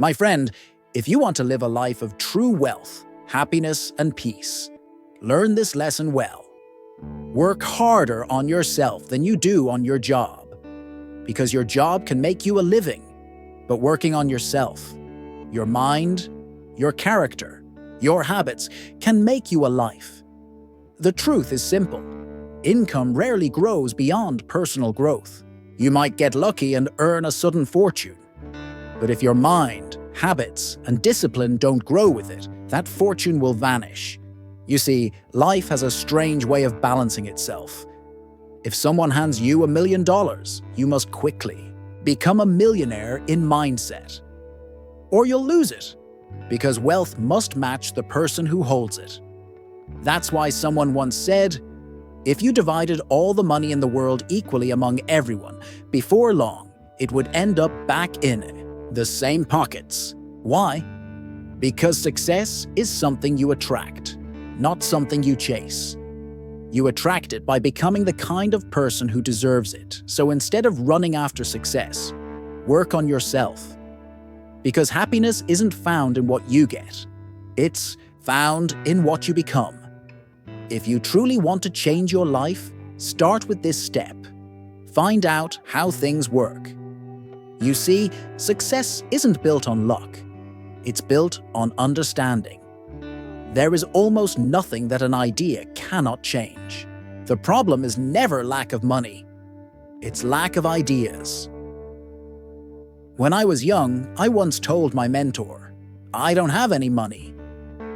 My friend, if you want to live a life of true wealth, happiness, and peace, learn this lesson well. Work harder on yourself than you do on your job, because your job can make you a living, but working on yourself, your mind, your character, your habits can make you a life. The truth is simple. Income rarely grows beyond personal growth. You might get lucky and earn a sudden fortune. But if your mind, habits, and discipline don't grow with it, that fortune will vanish. You see, life has a strange way of balancing itself. If someone hands you $1 million, you must quickly become a millionaire in mindset. Or you'll lose it, because wealth must match the person who holds it. That's why someone once said, if you divided all the money in the world equally among everyone, before long, it would end up back in the same pockets. Why? Because success is something you attract, not something you chase. You attract it by becoming the kind of person who deserves it. So instead of running after success, work on yourself. Because happiness isn't found in what you get. It's found in what you become. If you truly want to change your life, start with this step. Find out how things work. You see, success isn't built on luck. It's built on understanding. There is almost nothing that an idea cannot change. The problem is never lack of money. It's lack of ideas. When I was young, I once told my mentor, "I don't have any money."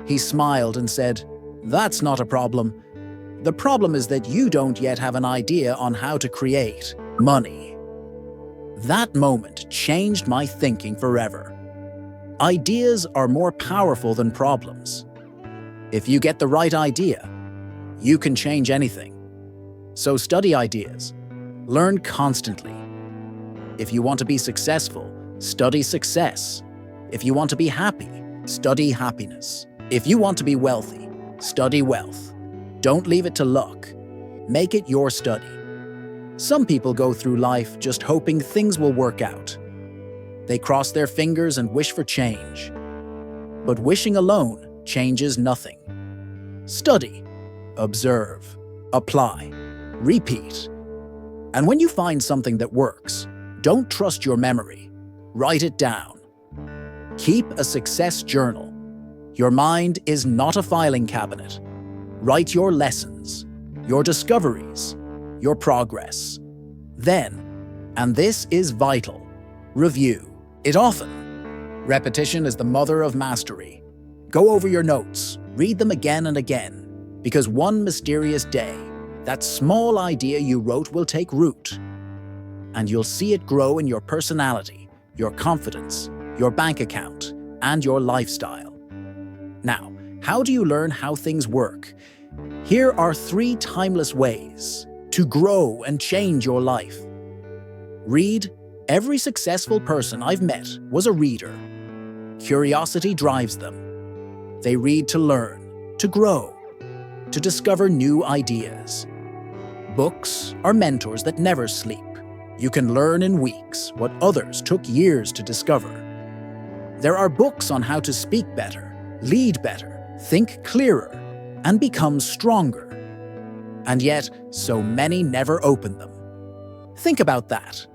He smiled and said, "That's not a problem. The problem is that you don't yet have an idea on how to create money." That moment changed my thinking forever. Ideas are more powerful than problems. If you get the right idea, you can change anything. So study ideas. Learn constantly. If you want to be successful, study success. If you want to be happy, study happiness. If you want to be wealthy, study wealth. Don't leave it to luck. Make it your study. Some people go through life just hoping things will work out. They cross their fingers and wish for change. But wishing alone changes nothing. Study, observe, apply, repeat. And when you find something that works, don't trust your memory. Write it down. Keep a success journal. Your mind is not a filing cabinet. Write your lessons, your discoveries, your progress. Then, and this is vital, review it often. Repetition is the mother of mastery. Go over your notes, read them again and again, because one mysterious day, that small idea you wrote will take root. And you'll see it grow in your personality, your confidence, your bank account, and your lifestyle. Now, how do you learn how things work? Here are 3 timeless ways to grow and change your life. Read. Every successful person I've met was a reader. Curiosity drives them. They read to learn, to grow, to discover new ideas. Books are mentors that never sleep. You can learn in weeks what others took years to discover. There are books on how to speak better, lead better, think clearer, and become stronger. And yet, so many never open them. Think about that.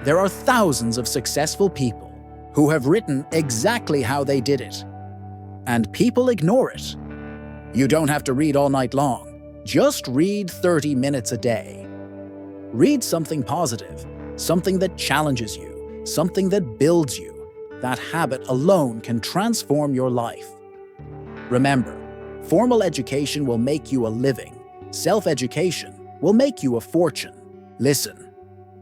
There are thousands of successful people who have written exactly how they did it. And people ignore it. You don't have to read all night long. Just read 30 minutes a day. Read something positive, something that challenges you, something that builds you. That habit alone can transform your life. Remember, formal education will make you a living. Self-education will make you a fortune. Listen.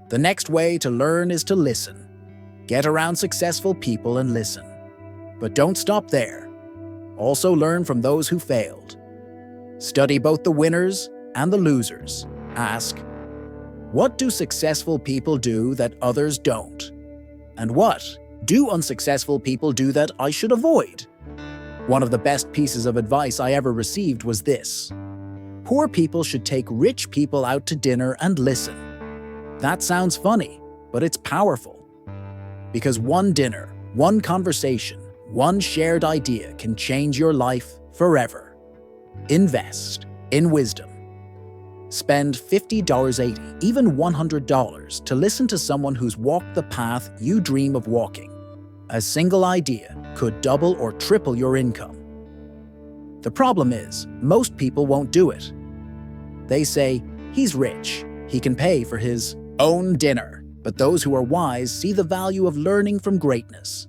The next way to learn is to listen. Get around successful people and listen. But don't stop there. Also learn from those who failed. Study both the winners and the losers. Ask, what do successful people do that others don't? And what do unsuccessful people do that I should avoid? One of the best pieces of advice I ever received was this: poor people should take rich people out to dinner and listen. That sounds funny, but it's powerful. Because one dinner One conversation, one shared idea can change your life forever. Invest in wisdom. Spend $50, $80, even $100 to listen to someone who's walked the path you dream of walking. A single idea could double or triple your income. The problem is, most people won't do it. They say, he's rich, he can pay for his own dinner. But those who are wise see the value of learning from greatness.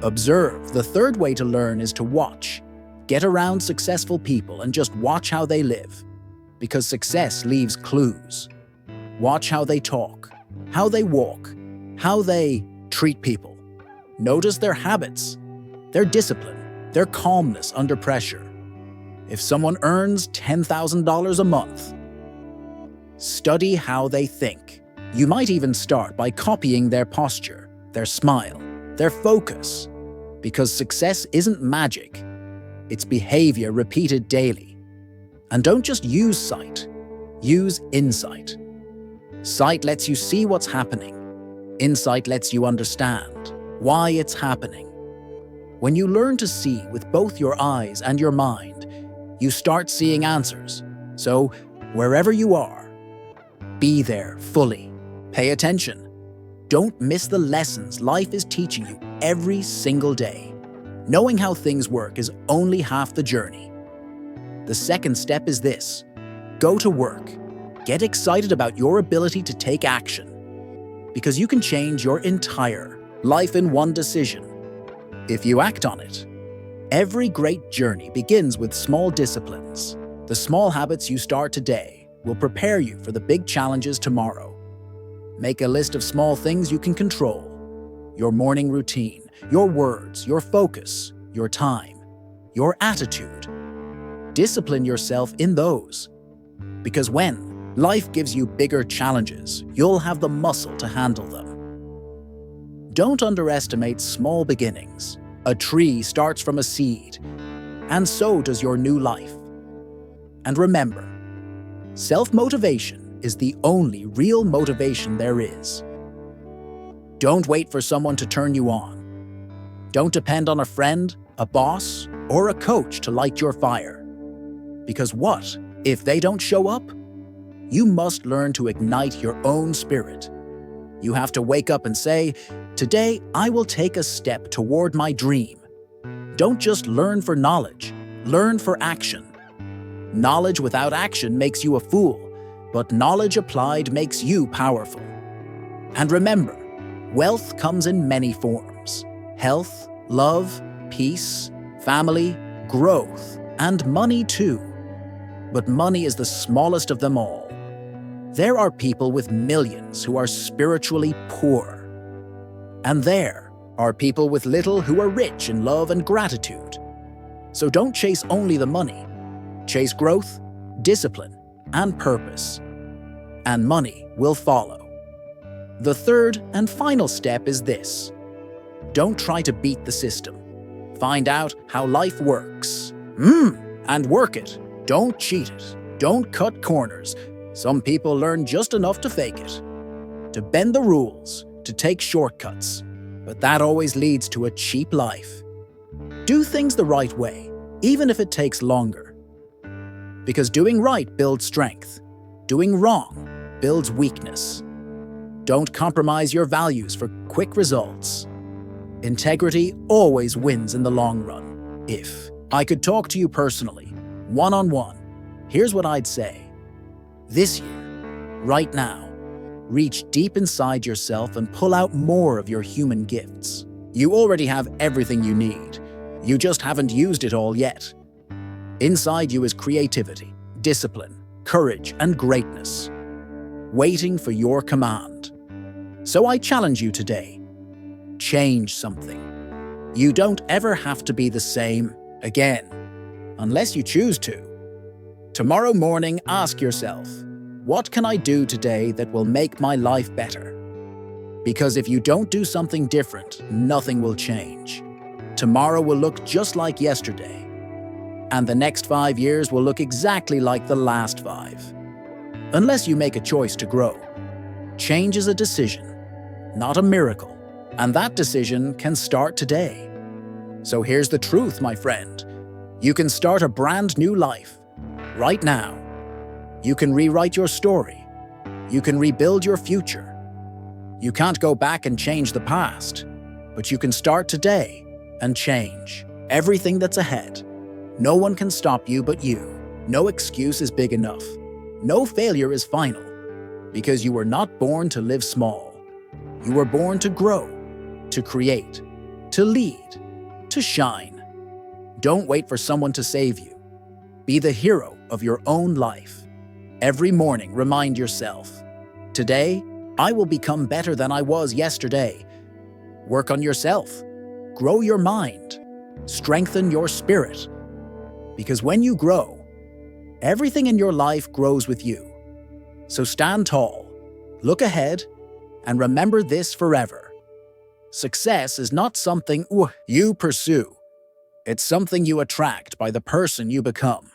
Observe. The third way to learn is to watch. Get around successful people and just watch how they live. Because success leaves clues. Watch how they talk, how they walk, how they treat people. Notice their habits, their discipline, their calmness under pressure. If someone earns $10,000 a month, study how they think. You might even start by copying their posture, their smile, their focus. Because success isn't magic, it's behavior repeated daily. And don't just use sight, use insight. Sight lets you see what's happening. Insight lets you understand why it's happening. When you learn to see with both your eyes and your mind, you start seeing answers. So, wherever you are, be there fully. Pay attention. Don't miss the lessons life is teaching you every single day. Knowing how things work is only half the journey. The second step is this: go to work. Get excited about your ability to take action. Because you can change your entire life in one decision, if you act on it. Every great journey begins with small disciplines. The small habits you start today will prepare you for the big challenges tomorrow. Make a list of small things you can control. Your morning routine, your words, your focus, your time, your attitude. Discipline yourself in those. Because when life gives you bigger challenges, you'll have the muscle to handle them. Don't underestimate small beginnings. A tree starts from a seed, and so does your new life. And remember, self-motivation is the only real motivation there is. Don't wait for someone to turn you on. Don't depend on a friend, a boss, or a coach to light your fire. Because what if they don't show up? You must learn to ignite your own spirit. You have to wake up and say, today I will take a step toward my dream. Don't just learn for knowledge, learn for action. Knowledge without action makes you a fool, but knowledge applied makes you powerful. And remember, wealth comes in many forms: health, love, peace, family, growth, and money too. But money is the smallest of them all. There are people with millions who are spiritually poor. And there are people with little who are rich in love and gratitude. So don't chase only the money. Chase growth, discipline, and purpose. And money will follow. The third and final step is this: don't try to beat the system. Find out how life works. And work it. Don't cheat it. Don't cut corners. Some people learn just enough to fake it, to bend the rules, to take shortcuts. But that always leads to a cheap life. Do things the right way, even if it takes longer. Because doing right builds strength. Doing wrong builds weakness. Don't compromise your values for quick results. Integrity always wins in the long run. If I could talk to you personally, one-on-one, here's what I'd say. This year, right now, reach deep inside yourself and pull out more of your human gifts. You already have everything you need. You just haven't used it all yet. Inside you is creativity, discipline, courage, and greatness, waiting for your command. So I challenge you today. Change something. You don't ever have to be the same again, unless you choose to. Tomorrow morning, ask yourself, what can I do today that will make my life better? Because if you don't do something different, nothing will change. Tomorrow will look just like yesterday, and the next 5 years will look exactly like the last 5. Unless you make a choice to grow. Change is a decision, not a miracle. And that decision can start today. So here's the truth, my friend. You can start a brand new life right now. You can rewrite your story. You can rebuild your future. You can't go back and change the past, but you can start today and change everything that's ahead. No one can stop you but you. No excuse is big enough. No failure is final, because you were not born to live small. You were born to grow, to create, to lead, to shine. Don't wait for someone to save you. Be the hero of your own life. Every morning, remind yourself, today, I will become better than I was yesterday. Work on yourself. Grow your mind. Strengthen your spirit. Because when you grow, everything in your life grows with you. So stand tall, look ahead, and remember this forever. Success is not something you pursue. It's something you attract by the person you become.